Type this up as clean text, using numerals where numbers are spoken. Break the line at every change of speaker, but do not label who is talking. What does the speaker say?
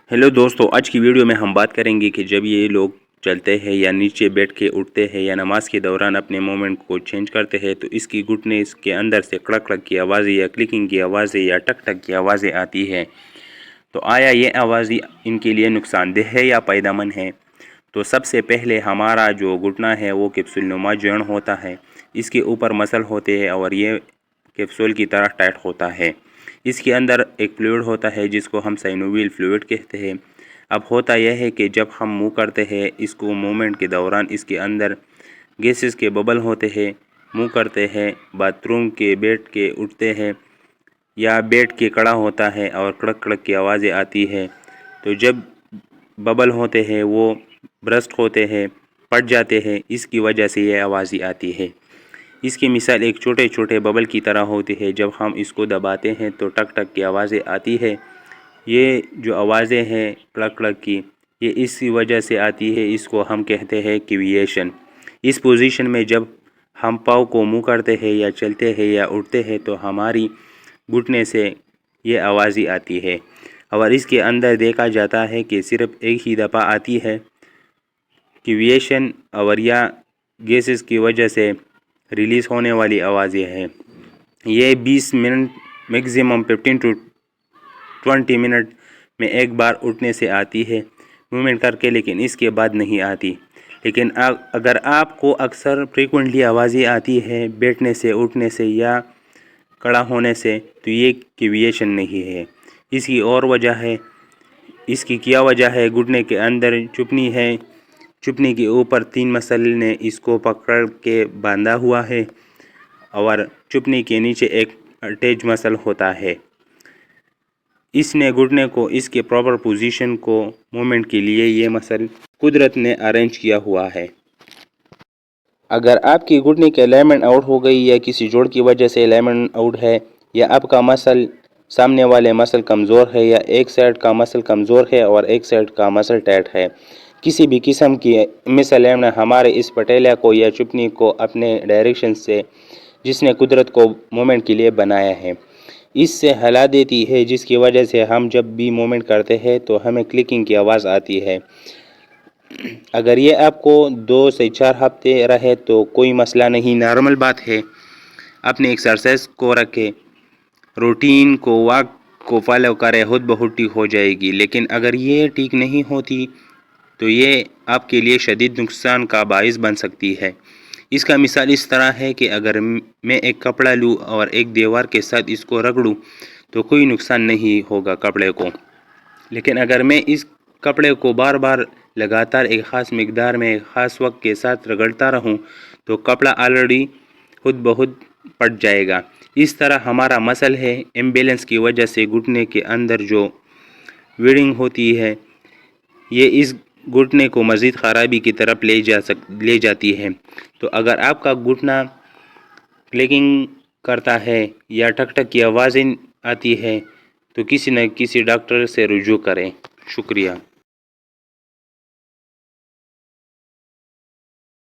Hello दोस्तों, आज की वीडियो में हम बात करेंगे कि जब ये लोग चलते हैं या नीचे बैठ के उठते हैं या नमाज के दौरान अपने मोमेंट को चेंज करते हैं तो इसकी घुटने के अंदर से कड़क कड़क की आवाज़ें या क्लिकिंग की आवाज़ें या टक टक की आवाज़ें आती है। तो आया ये आवाज़ इनके लिए नुकसानदेह है या फ़ायदेमंद है? तो सबसे पहले हमारा जो घुटना है वो कैप्सूलनुमा जॉइंट होता है। इसके ऊपर मसल होते हैं और ये कैप्सूल की तरह टाइट होता है। इसके अंदर एक फ्लूइड होता है जिसको हम साइनोवियल फ्लूइड कहते हैं। अब होता यह है कि जब हम मुँह करते हैं इसको मूवमेंट के दौरान इसके अंदर गैसेस के बबल होते हैं। मुँह करते हैं, बाथरूम के बैठ के उठते हैं या बैठ के खड़ा होता है और कड़क कड़क की आवाज़ें आती है। तो जब बबल होते हैं वो ब्रस्ट होते हैं, फट जाते हैं, इसकी वजह से ये आवाज़ें आती है। इसकी मिसाल एक छोटे छोटे बबल की तरह होती है। जब हम इसको दबाते हैं तो टक टक की आवाज़ें आती है। ये जो आवाज़ें हैं कड़क कड़क की, ये इसी वजह से आती है। इसको हम कहते हैं क्विएशन। इस पोजीशन में जब हम पाँव को मुँह करते हैं या चलते हैं या उठते हैं तो हमारी घुटने से ये आवाज़ें आती है। और इसके अंदर देखा जाता है कि सिर्फ़ एक ही दफ़ा आती है क्विएशन और या गैसेस की वजह से रिलीज़ होने वाली आवाज़ें हैं। ये 20 मिनट मैक्सिमम 15 टू 20 मिनट में एक बार उठने से आती है मूवमेंट करके, लेकिन इसके बाद नहीं आती। लेकिन अगर आपको अक्सर फ्रीक्वेंटली आवाज़ें आती है बैठने से, उठने से या खड़ा होने से, तो ये क्विएशन नहीं है। इसकी और वजह है, इसकी क्या वजह है? घुटने के अंदर चुपनी है। चुपनी के ऊपर 3 मसल ने इसको पकड़ के बांधा हुआ है और चुपनी के नीचे एक अटैच मसल होता है। इसने घुटने को इसके प्रॉपर पोजीशन को मूवमेंट के लिए ये मसल कुदरत ने अरेंज किया हुआ है। अगर आपकी घुटने की अलाइनमेंट आउट हो गई या किसी जोड़ की वजह से अलाइनमेंट आउट है या आपका मसल सामने वाले मसल कमज़ोर है या एक साइड का मसल कमज़ोर है और एक साइड का मसल टाइट है, किसी भी किस्म की मिसअलाइनमेंट हमारे इस पटेला को या चुपनी को अपने डायरेक्शन से जिसने कुदरत को मूवमेंट के लिए बनाया है इससे हिला देती है, जिसकी वजह से हम जब भी मूवमेंट करते हैं तो हमें क्लिकिंग की आवाज़ आती है। अगर ये आपको 2 से 4 हफ्ते रहे तो कोई मसला नहीं, नॉर्मल बात है। अपने एक्सरसाइज को रखें, रूटीन को, वॉक को फॉलो करें, खुद बहुत ठीक हो जाएगी। लेकिन अगर ये ठीक नहीं होती तो ये आपके लिए शदीद नुकसान का बाइस बन सकती है। इसका मिसाल इस तरह है कि अगर मैं एक कपड़ा लूँ और एक दीवार के साथ इसको रगड़ूँ तो कोई नुकसान नहीं होगा कपड़े को, लेकिन अगर मैं इस कपड़े को बार बार लगातार एक ख़ास मिकदार में एक ख़ास वक्त के साथ रगड़ता रहूं तो कपड़ा ऑलरेडी खुद बहुत फट जाएगा। इस तरह हमारा मसल है, इम्बैलेंस की वजह से घुटने के अंदर जो वेडिंग होती है ये इस घुटने को मज़ीद ख़राबी की तरफ ले जाती है। तो अगर आपका घुटना क्लिकिंग करता है या ठक ठक की आवाज़ें आती है तो किसी न किसी डॉक्टर से रुजू करें। शुक्रिया।